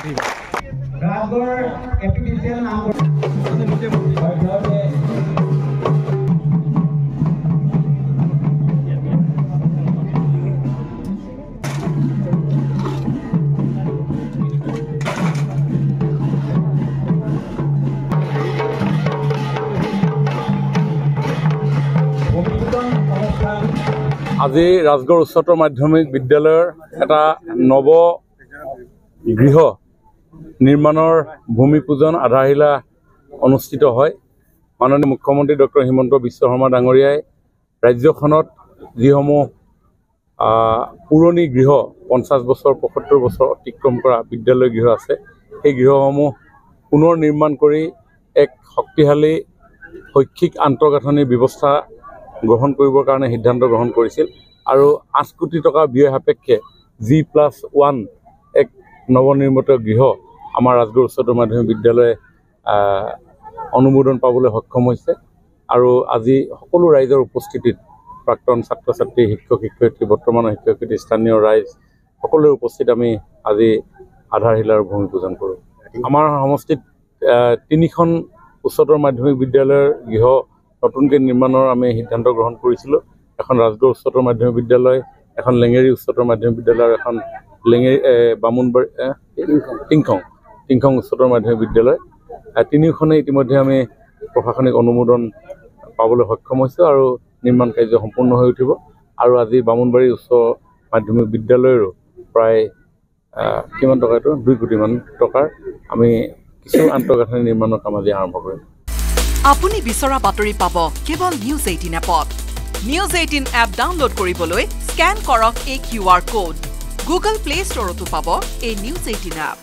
Rajgarh APDCL नाम আজি ৰাজগড় উচ্চতৰ মাধ্যমিক বিদ্যালয়ৰ এটা নৱ গৃহ নিৰ্মাণৰ ভূমি পূজন আধাৰশিলা অনুষ্ঠিত হয়। মাননীয় মুখ্যমন্ত্ৰী ডক্টৰ হিমন্ত বিশ্ব শৰ্মা ডাঙৰীয়াই ৰাজ্যখনত যিসমূহ পুৰণি গৃহ 50 বছৰ 75 বছৰ অতিক্ৰম কৰা বিদ্যালয় গৃহ আছে, সেই গৃহসমূহ পুনৰ নিৰ্মাণ কৰি এক শক্তিশালী শৈক্ষিক আন্তঃগাঁথনিৰ ব্যৱস্থা গ্ৰহণ কৰিবৰ কাৰণে সিদ্ধান্ত গ্ৰহণ কৰিছিল আৰু 8 কোটি টকা ব্যয় সাপেক্ষে G+1 এক নৱনিৰ্মিত গৃহ আমাৰ ৰাজগড় উচ্চতৰ মাধ্যমিক বিদ্যালয়ে অনুমোদন পাবলৈ সক্ষম হৈছে আৰু আজি সকলো ৰাইজৰ উপস্থিতিত প্ৰাক্তন ছাত্ৰ ছাত্ৰী শিক্ষক শিক্ষয়িত্ৰী বৰ্তমানৰ শিক্ষক শিক্ষয়িত্ৰী স্থানীয় ৰাইজ সকলোৰে উপস্থিত আমি আজি আধাৰশিলাৰ ভূমি পূজন কৰোঁ। আমাৰ সমষ্টিত 3খন উচ্চতৰ মাধ্যমিক বিদ্যালয়ৰ গৃহ নতুনকৈ নিৰ্মাণৰ আমি সিদ্ধান্ত গ্ৰহণ কৰিছিলোঁ। এখন ৰাজগড় উচ্চতৰ মাধ্যমিক বিদ্যালয়, এখন লেঙেৰী উচ্চতৰ মাধ্যমিক বিদ্যালয় আৰু এখন লেঙেৰী বামুণবাৰী টিংখং উচ্চতৰ মাধ্যমিক বিদ্যালয়। তিনিওখনে ইতিমধ্যে আমি প্ৰশাসনিক অনুমোদন পাবলৈ সক্ষম হৈছোঁ আৰু নিৰ্মাণ কাৰ্য সম্পূৰ্ণ হৈ উঠিব আৰু আজি বামুণবাৰী উচ্চ মাধ্যমিক বিদ্যালয়ৰো প্ৰায় কিমান টকা এইটো 2 কোটিমান টকাৰ আমি কিছু আন্তঃগাঁথনি নিৰ্মাণৰ কাম আজি আৰম্ভ কৰিম। আপুনি বিচৰা বাতৰি পাব কেৱল নিউজ 18 এপত। নিউজ 18 এপ ডাউনলোড কৰিবলৈ স্ক্যান কৰক এই QR কোড। গুগল প্লে ষ্টৰতো পাব এই নিউজ 18 এপ।